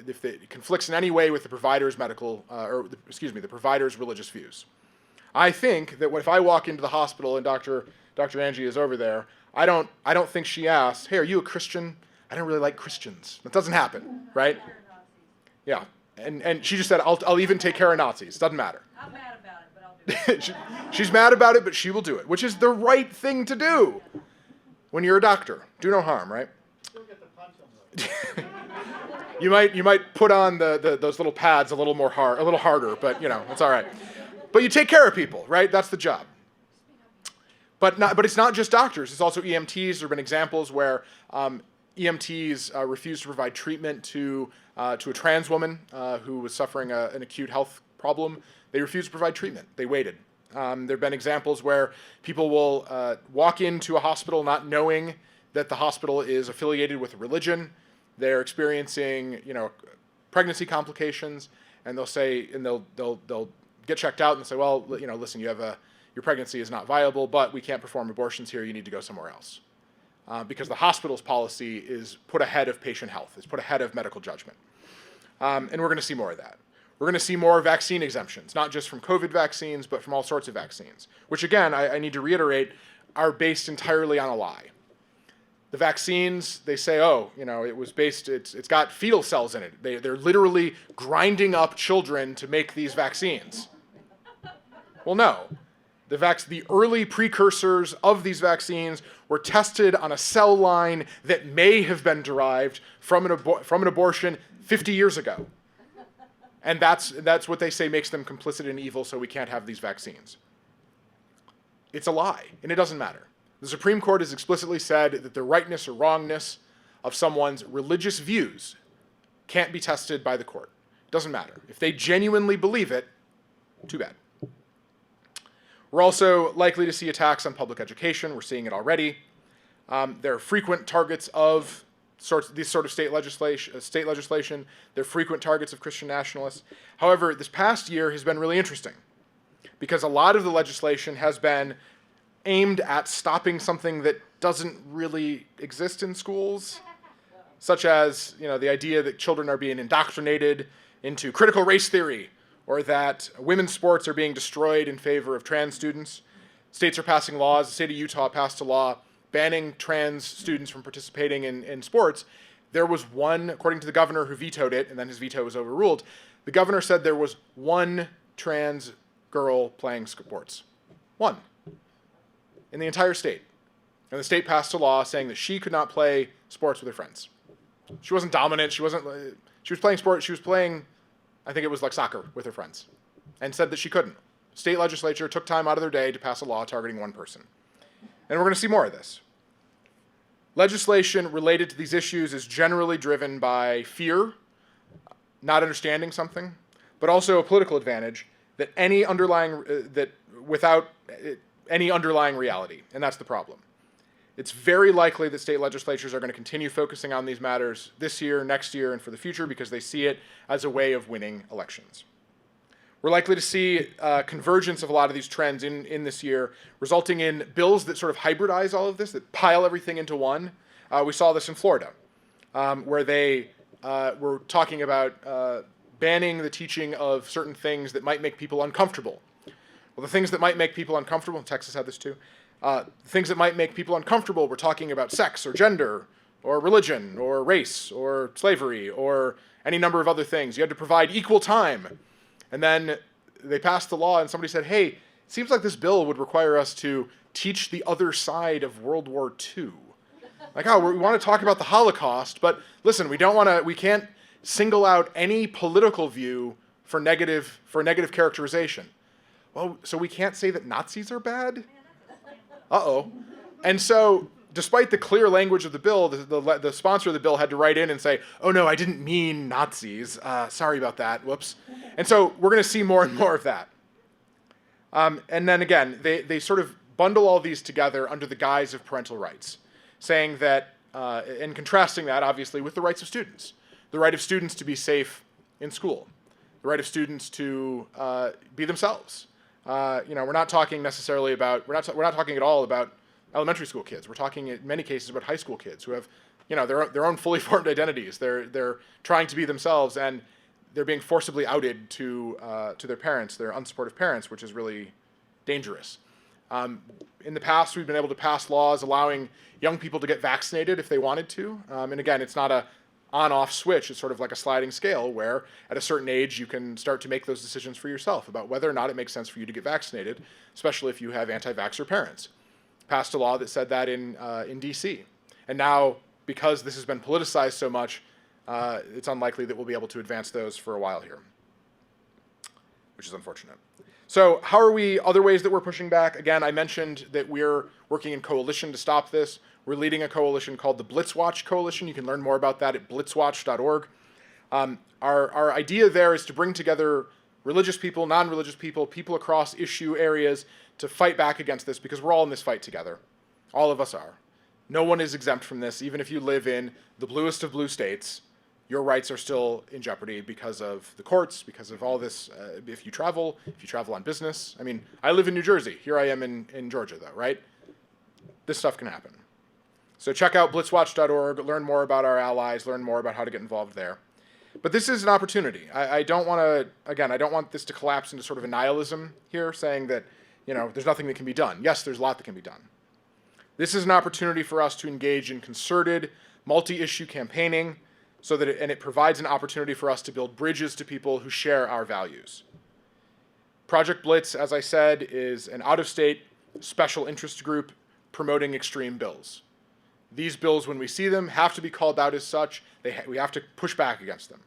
if it conflicts in any way with the provider's the provider's religious views. I think that if I walk into the hospital and Dr. Angie is over there, I don't think she asks, "Hey, are you a Christian? I don't really like Christians." That doesn't happen, right? Yeah, and she just said, "I'll even take care of Nazis. Doesn't matter."
I'm mad about it, but I'll do it.
She's mad about it, but she will do it, which is the right thing to do when you're a doctor. Do no harm, right? You might put on those little pads a little harder, but it's all right. But you take care of people, right? That's the job. But it's not just doctors. It's also EMTs. There have been examples where EMTs refused to provide treatment to a trans woman who was suffering an acute health problem. They refused to provide treatment. They waited. There have been examples where people will walk into a hospital not knowing that the hospital is affiliated with a religion. They're experiencing, pregnancy complications, and they'll get checked out and say, well, listen, your pregnancy is not viable, but we can't perform abortions here. You need to go somewhere else, because the hospital's policy is put ahead of patient health. It's put ahead of medical judgment, and we're going to see more of that. We're going to see more vaccine exemptions, not just from COVID vaccines, but from all sorts of vaccines, which again, I need to reiterate, are based entirely on a lie. The vaccines, they say, it's got fetal cells in it. They're literally grinding up children to make these vaccines. Well, no. The early precursors of these vaccines were tested on a cell line that may have been derived from an abortion 50 years ago. And that's what they say makes them complicit in evil, so we can't have these vaccines. It's a lie, and it doesn't matter. The Supreme Court has explicitly said that the rightness or wrongness of someone's religious views can't be tested by the court. It doesn't matter. If they genuinely believe it, too bad. We're also likely to see attacks on public education. We're seeing it already. There are frequent targets of this sort of state legislation. They're frequent targets of Christian nationalists. However, this past year has been really interesting because a lot of the legislation has been aimed at stopping something that doesn't really exist in schools, such as the idea that children are being indoctrinated into critical race theory, or that women's sports are being destroyed in favor of trans students. States are passing laws. The state of Utah passed a law banning trans students from participating in sports. There was one, according to the governor, who vetoed it, and then his veto was overruled. The governor said there was one trans girl playing sports. One. In the entire state. And the state passed a law saying that she could not play sports with her friends. She wasn't dominant. She was playing sports. She was playing, I think it was like soccer with her friends, and said that she couldn't. State legislature took time out of their day to pass a law targeting one person. And we're going to see more of this. Legislation related to these issues is generally driven by fear, not understanding something, but also a political advantage without any underlying reality, and that's the problem. It's very likely that state legislatures are going to continue focusing on these matters this year, next year, and for the future because they see it as a way of winning elections. We're likely to see convergence of a lot of these trends in this year, resulting in bills that sort of hybridize all of this, that pile everything into one. We saw this in Florida, where they were talking about banning the teaching of certain things that might make people uncomfortable. Well, the things that might make people uncomfortable, Texas had this too, things that might make people uncomfortable, we're talking about sex or gender or religion or race or slavery or any number of other things. You had to provide equal time. And then they passed the law and somebody said, hey, it seems like this bill would require us to teach the other side of World War II. Like, oh, we want to talk about the Holocaust, but listen, we can't single out any political view for negative characterization. Well, so we can't say that Nazis are bad? Uh-oh. And so, despite the clear language of the bill, the sponsor of the bill had to write in and say, oh no, I didn't mean Nazis. Sorry about that, whoops. And so we're going to see more and more of that. And then again, they sort of bundle all these together under the guise of parental rights, saying that, and contrasting that obviously with the rights of students. The right of students to be safe in school. The right of students to be themselves. We're not talking necessarily about, we're not talking at all about elementary school kids. We're talking in many cases about high school kids who have, their own fully formed identities. They're trying to be themselves, and they're being forcibly outed to their parents, their unsupportive parents, which is really dangerous. In the past, we've been able to pass laws allowing young people to get vaccinated if they wanted to. And again, it's not a on-off switch. It's sort of like a sliding scale where at a certain age you can start to make those decisions for yourself about whether or not it makes sense for you to get vaccinated, especially if you have anti-vaxxer parents. Passed a law that said that in DC. And now, because this has been politicized so much, it's unlikely that we'll be able to advance those for a while here, which is unfortunate. So how are we, other ways that we're pushing back? Again, I mentioned that we're working in coalition to stop this. We're leading a coalition called the Blitzwatch Coalition. You can learn more about that at blitzwatch.org. Our idea there is to bring together religious people, non-religious people, people across issue areas to fight back against this, because we're all in this fight together. All of us are. No one is exempt from this. Even if you live in the bluest of blue states, your rights are still in jeopardy because of the courts, because of all this. If you travel on business. I mean, I live in New Jersey. Here I am in Georgia, though, right? This stuff can happen. So check out blitzwatch.org, learn more about our allies, learn more about how to get involved there. But this is an opportunity. I don't want this to collapse into sort of a nihilism here, saying that, there's nothing that can be done. Yes, there's a lot that can be done. This is an opportunity for us to engage in concerted, multi-issue campaigning, so that it provides an opportunity for us to build bridges to people who share our values. Project Blitz, as I said, is an out-of-state special interest group promoting extreme bills. These bills, when we see them, have to be called out as such. We have to push back against them.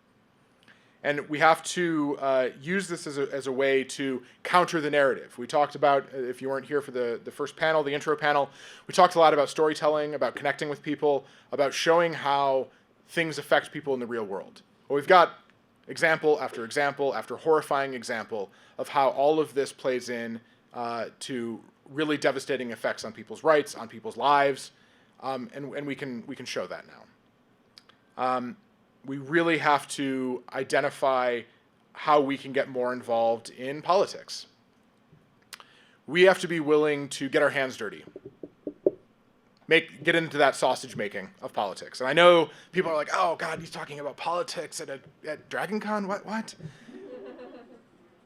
And we have to use this as a way to counter the narrative. We talked about, if you weren't here for the first panel, the intro panel, we talked a lot about storytelling, about connecting with people, about showing how things affect people in the real world. Well, we've got example after example after horrifying example of how all of this plays in to really devastating effects on people's rights, on people's lives, and we can show that now. We really have to identify how we can get more involved in politics. We have to be willing to get our hands dirty. Get into that sausage making of politics. And I know people are like, oh God, he's talking about politics at DragonCon? What?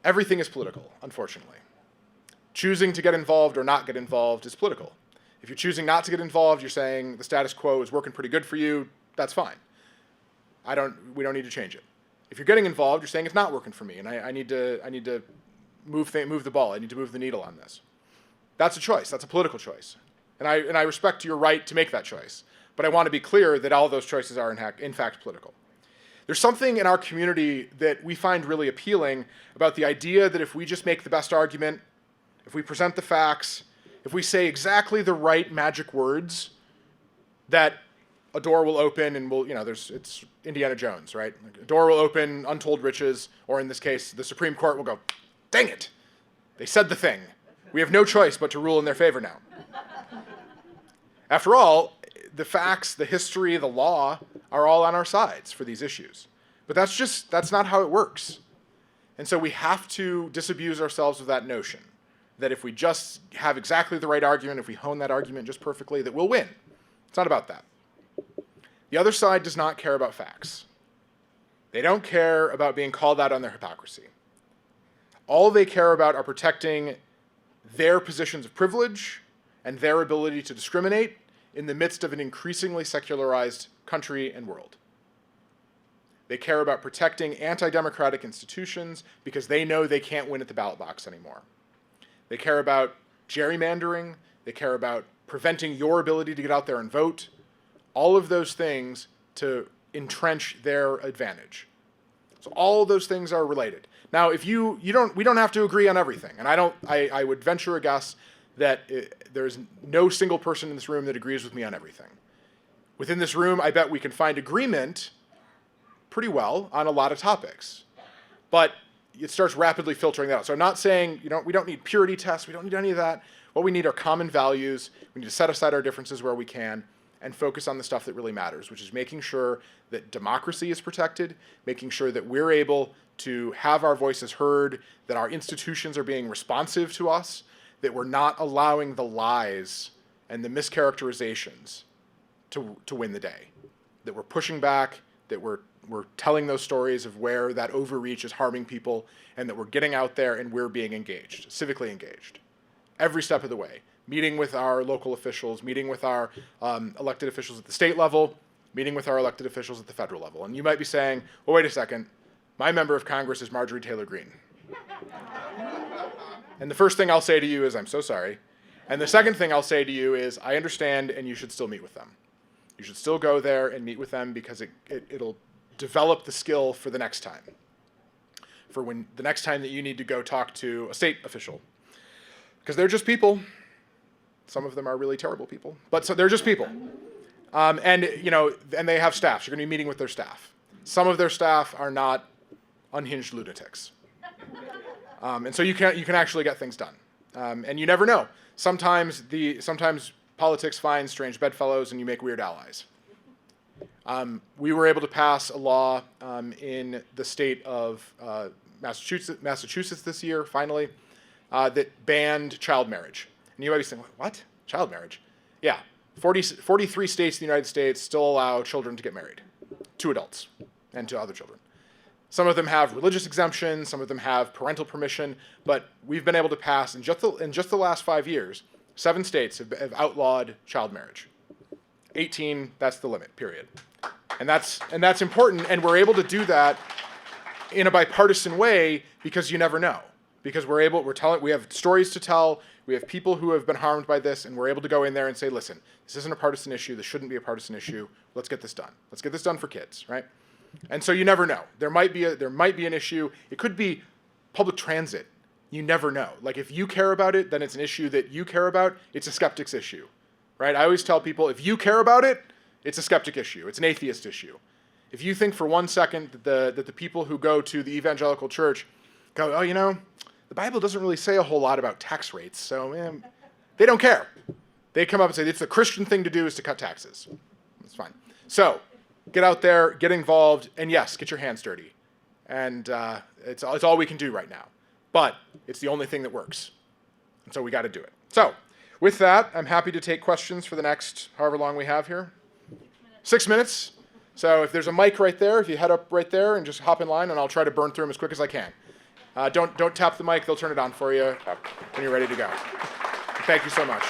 Everything is political, unfortunately. Choosing to get involved or not get involved is political. If you're choosing not to get involved, you're saying the status quo is working pretty good for you, that's fine. We don't need to change it. If you're getting involved, you're saying it's not working for me, and I need to move the ball. I need to move the needle on this. That's a choice. That's a political choice, and I respect your right to make that choice. But I want to be clear that all those choices are in fact political. There's something in our community that we find really appealing about the idea that if we just make the best argument, if we present the facts, if we say exactly the right magic words, that a door will open and it's Indiana Jones, right? Like a door will open, untold riches, or in this case, the Supreme Court will go, dang it, they said the thing. We have no choice but to rule in their favor now. After all, the facts, the history, the law are all on our sides for these issues. But that's not how it works. And so we have to disabuse ourselves of that notion that if we just have exactly the right argument, if we hone that argument just perfectly, that we'll win. It's not about that. The other side does not care about facts. They don't care about being called out on their hypocrisy. All they care about are protecting their positions of privilege and their ability to discriminate in the midst of an increasingly secularized country and world. They care about protecting anti-democratic institutions because they know they can't win at the ballot box anymore. They care about gerrymandering. They care about preventing your ability to get out there and vote. All of those things to entrench their advantage. So all those things are related. Now, if we don't have to agree on everything, and I would venture a guess that there's no single person in this room that agrees with me on everything. Within this room, I bet we can find agreement pretty well on a lot of topics, but it starts rapidly filtering that out. So I'm not saying we don't need purity tests, we don't need any of that. What we need are common values. We need to set aside our differences where we can and focus on the stuff that really matters, which is making sure that democracy is protected, making sure that we're able to have our voices heard, that our institutions are being responsive to us, that we're not allowing the lies and the mischaracterizations to win the day, that we're pushing back, that we're telling those stories of where that overreach is harming people, and that we're getting out there and we're being engaged, civically engaged, every step of the way. Meeting with our local officials, meeting with our elected officials at the state level, meeting with our elected officials at the federal level. And you might be saying, well, wait a second, my member of Congress is Marjorie Taylor Greene. And the first thing I'll say to you is, I'm so sorry. And the second thing I'll say to you is, I understand, and you should still meet with them. You should still go there and meet with them because it'll develop the skill for the next time. For when the next time that you need to go talk to a state official. Because they're just people. Some of them are really terrible people, but so they're just people. And they have staffs. You're going to be meeting with their staff. Some of their staff are not unhinged lunatics. And so you can actually get things done. And you never know. Sometimes politics finds strange bedfellows and you make weird allies. We were able to pass a law in the state of Massachusetts this year, finally, that banned child marriage. And you might be saying, what? Child marriage? Yeah. 43 states in the United States still allow children to get married to adults and to other children. Some of them have religious exemptions, some of them have parental permission, but we've been able to pass, in just the last 5 years, 7 states have outlawed child marriage. 18, that's the limit, period. And that's important, and we're able to do that in a bipartisan way because you never know. Because we have stories to tell, we have people who have been harmed by this, and we're able to go in there and say, listen, this isn't a partisan issue, this shouldn't be a partisan issue, let's get this done. Let's get this done for kids, right? And so you never know. There might be an issue. It could be public transit. You never know. Like if you care about it, then it's an issue that you care about. It's a skeptic's issue, right? I always tell people, if you care about it, it's a skeptic issue. It's an atheist issue. If you think for 1 second that the people who go to the evangelical church go, oh, the Bible doesn't really say a whole lot about tax rates, so they don't care. They come up and say, it's the Christian thing to do is to cut taxes. That's fine. So get out there, get involved, and yes, get your hands dirty. And it's all we can do right now. But it's the only thing that works. And so we got to do it. So with that, I'm happy to take questions for the next however long we have here. 6 minutes. So if there's a mic right there, if you head up right there and just hop in line, and I'll try to burn through them as quick as I can. Don't tap the mic. They'll turn it on for you when you're ready to go. Thank you so much.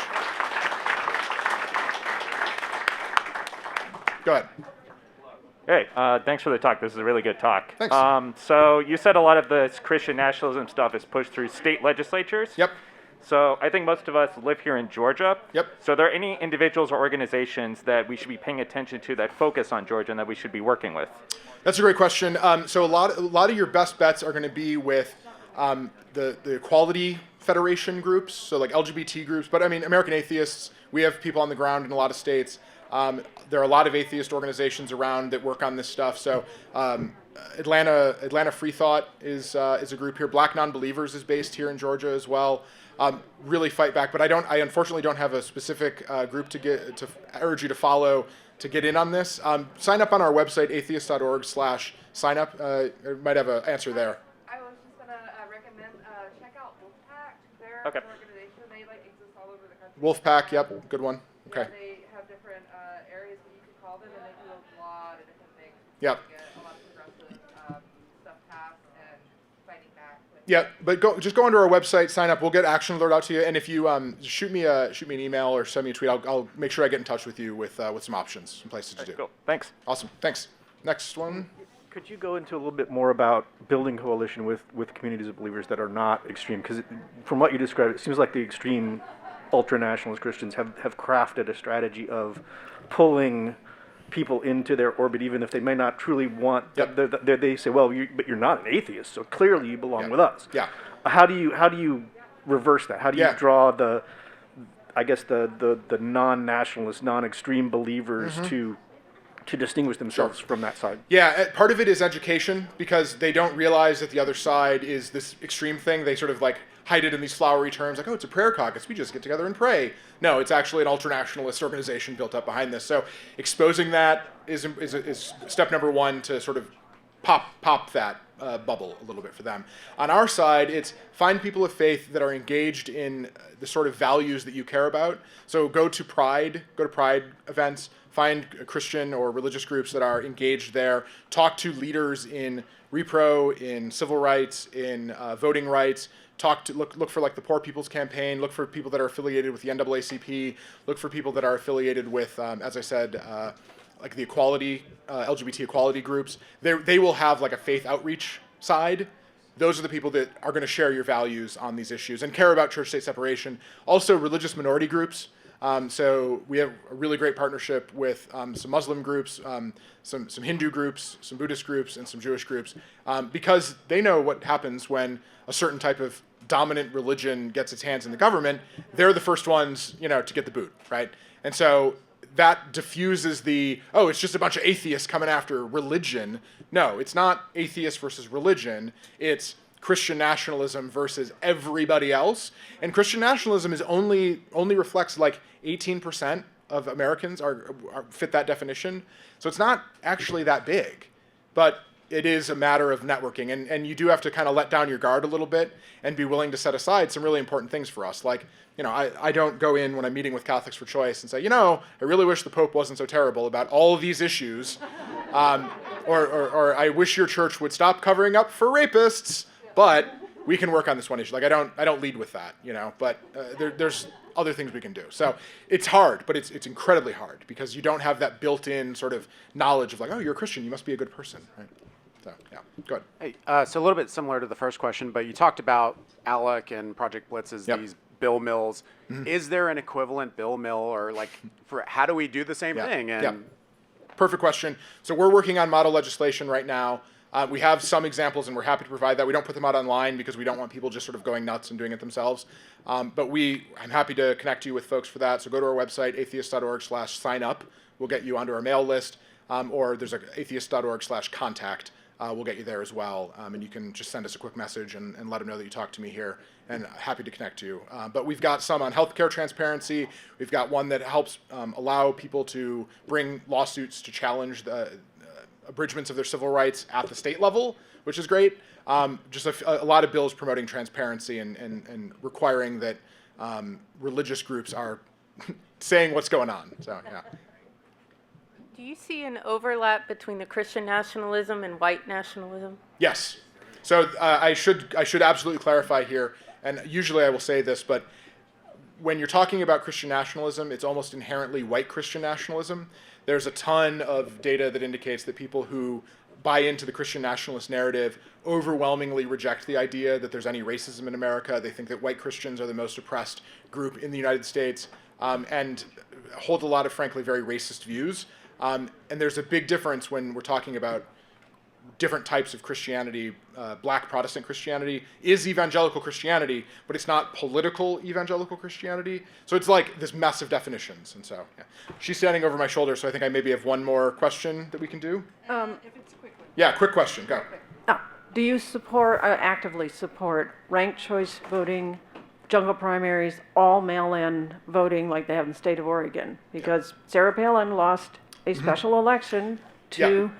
Go ahead.
Hey, thanks for the talk. This is a really good talk.
Thanks.
So you said a lot of this Christian nationalism stuff is pushed through state legislatures.
Yep.
So I think most of us live here in Georgia.
Yep.
So are there any individuals or organizations that we should be paying attention to that focus on Georgia and that we should be working with?
That's a great question. So a lot of your best bets are going to be with the Equality Federation groups, so like LGBT groups. But I mean, American Atheists, we have people on the ground in a lot of states. There are a lot of atheist organizations around that work on this stuff. So Atlanta Free Thought is a group here. Black Nonbelievers is based here in Georgia as well. Really fight back, but I unfortunately don't have a specific group to urge you to follow to get in on this. Sign up on our website, atheist.org/signup. Might have an answer there.
I was just
Okay.
organization. They exist all over the country.
Wolfpack, yep, good one. Okay.
They have different areas that you could call them, and they do a lot of different things
Yep.
to get a lot of progressive stuff passed and fighting back.
Yeah, but just go onto our website, sign up. We'll get action alert out to you, and if you shoot me an email or send me a tweet, I'll make sure I get in touch with you with some options, some places to do.
Cool. Thanks.
Awesome. Thanks. Next one.
Could you go into a little bit more about building coalition with communities of believers that are not extreme? Because from what you described, it seems like the extreme ultra-nationalist Christians have crafted a strategy of pulling people into their orbit, even if they may not truly want.
Yep.
They say, well, but you're not an atheist, so clearly you belong
Yeah.
with us.
Yeah.
How do you reverse that? How do you
Yeah.
draw the non-nationalist, non-extreme believers to distinguish themselves from that side?
Yeah, part of it is education, because they don't realize that the other side is this extreme thing. They sort of hide it in these flowery terms, like, oh, it's a prayer caucus, we just get together and pray. No, it's actually an ultranationalist organization built up behind this. So exposing that is step number one to sort of pop that bubble a little bit for them. On our side, it's find people of faith that are engaged in the sort of values that you care about. So go to Pride events, find Christian or religious groups that are engaged there, talk to leaders in repro, in civil rights, in voting rights, look for the Poor People's Campaign, look for people that are affiliated with the NAACP, look for people that are affiliated with, as I said, the equality, LGBT equality groups. They will have a faith outreach side. Those are the people that are going to share your values on these issues and care about church-state separation. Also, religious minority groups. So we have a really great partnership with some Muslim groups, some Hindu groups, some Buddhist groups, and some Jewish groups, because they know what happens when a certain type of dominant religion gets its hands in the government. They're the first ones, to get the boot, right? And so that diffuses it's just a bunch of atheists coming after religion. No, it's not atheist versus religion. It's Christian nationalism versus everybody else. And Christian nationalism is only reflects 18% of Americans are fit that definition. So it's not actually that big, but it is a matter of networking. And you do have to kind of let down your guard a little bit and be willing to set aside some really important things for us. I don't go in when I'm meeting with Catholics for Choice and say, I really wish the Pope wasn't so terrible about all of these issues. Or I wish your church would stop covering up for rapists, but we can work on this one issue. I don't lead with that, but there's other things we can do. So it's hard, but it's incredibly hard because you don't have that built-in sort of knowledge of oh, you're a Christian, you must be a good person, right? So yeah, go ahead.
Hey, so a little bit similar to the first question, but you talked about ALEC and Project Blitz as
Yep.
these bill mills. Is there an equivalent bill mill, or for how do we do the same
Yeah.
thing? And
Yeah. Perfect question. So we're working on model legislation right now. We have some examples, and we're happy to provide that. We don't put them out online because we don't want people just sort of going nuts and doing it themselves. But I'm happy to connect you with folks for that. So go to our website, atheist.org/sign-up. We'll get you onto our mail list. Or there's atheist.org/contact. We'll get you there as well. And you can just send us a quick message and let them know that you talked to me here. And happy to connect you. But we've got some on healthcare transparency. We've got one that helps allow people to bring lawsuits to challenge the abridgments of their civil rights at the state level, which is great. Just a lot of bills promoting transparency and requiring that religious groups are saying what's going on. So yeah.
Do you see an overlap between the Christian nationalism and white nationalism?
Yes. So I should absolutely clarify here, and usually I will say this, but when you're talking about Christian nationalism, it's almost inherently white Christian nationalism. There's a ton of data that indicates that people who buy into the Christian nationalist narrative overwhelmingly reject the idea that there's any racism in America. They think that white Christians are the most oppressed group in the United States, and hold a lot of, frankly, very racist views. And there's a big difference when we're talking about different types of Christianity. Black Protestant Christianity is evangelical Christianity, but it's not political evangelical Christianity. So it's this mess of definitions. And so yeah. She's standing over my shoulder, so I think I maybe have one more question that we can do.
If it's a quick one.
Yeah, quick question, go.
do you actively support ranked choice voting, jungle primaries, all mail-in voting like they have in the state of Oregon? Because Sarah Palin lost a special election to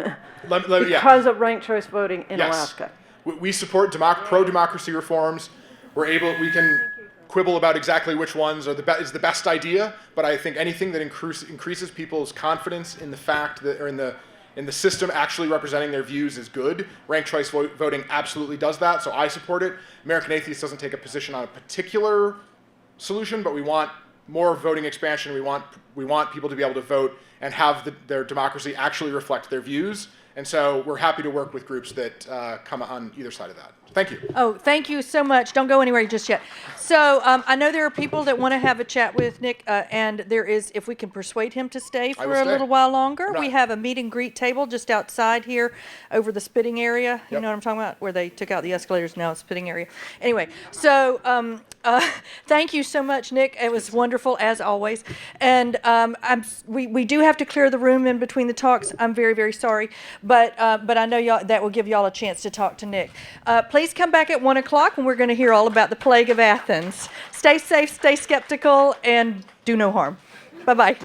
because of ranked choice voting in
Yes.
Alaska.
We support pro-democracy reforms. We can quibble about exactly which ones are is the best idea, but I think anything that increases people's confidence in the fact that, or in the system actually representing their views is good. Ranked choice voting absolutely does that, so I support it. American Atheists doesn't take a position on a particular solution, but we want more voting expansion. We want people to be able to vote and have their democracy actually reflect their views. And so we're happy to work with groups that come on either side of that. Thank you.
Oh, thank you so much. Don't go anywhere just yet. So I know there are people that want to have a chat with Nick, and there is, if we can persuade him to stay
I
for
will
a
stay.
little while longer,
I'm not-
we have a meet and greet table just outside here over the spitting area. You
Yep.
know what I'm talking about? Where they took out the escalators, now it's spitting area. Anyway, so thank you so much, Nick. It was wonderful, as always. And we do have to clear the room in between the talks. I'm very, very sorry. But I know y'all, that will give y'all a chance to talk to Nick. Please come back at 1 o'clock when we're going to hear all about the plague of Athens. Stay safe, stay skeptical, and do no harm. Bye-bye.